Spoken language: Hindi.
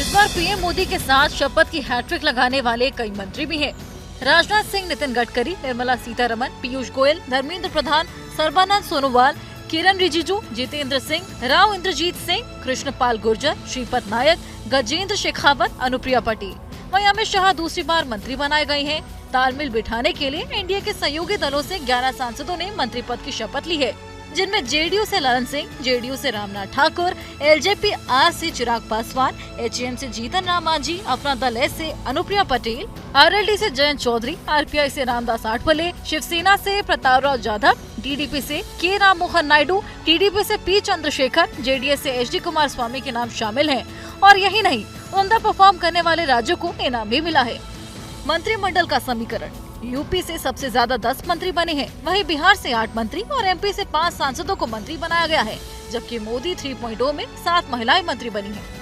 इस बार पीएम मोदी के साथ शपथ की हैट्रिक लगाने वाले कई मंत्री भी हैं। राजनाथ सिंह, नितिन गडकरी, निर्मला सीतारमण, पीयूष गोयल, धर्मेंद्र प्रधान, सर्बानंद सोनोवाल, किरण रिजिजू, जितेंद्र सिंह, राव इंद्रजीत सिंह, कृष्णपाल गुर्जर, श्रीपद नायक, गजेंद्र शेखावत, अनुप्रिया पटेल। वहीं अमित शाह दूसरी बार मंत्री बनाए गए हैं। तालमेल बिठाने के लिए एनडीए के सहयोगी दलों से 11 सांसदों ने मंत्री पद की शपथ ली है, जिनमें जेडीयू से ललन सिंह, जेडीयू से रामनाथ ठाकुर, एलजेपी आर से चिराग पासवान, एचएम से जीतन राम मांझी, अपना दल एस से अनुप्रिया पटेल, आरएलडी से जयंत चौधरी, आरपीआई से रामदास आठवले, शिवसेना से प्रतापराव जाधव, टीडीपी से के राम मोहन नायडू, टीडीपी से पी चंद्रशेखर, जेडीएस से एचडी कुमार स्वामी के नाम शामिल हैं। और यही नहीं, उम्दा परफॉर्म करने वाले राज्यों को इनाम भी मिला है। मंत्रिमंडल का समीकरण: यूपी से सबसे ज्यादा 10 मंत्री बने हैं, वहीं बिहार से 8 मंत्री और एमपी से 5 सांसदों को मंत्री बनाया गया है, जबकि मोदी 3.0 में 7 महिलाएं मंत्री बनी हैं।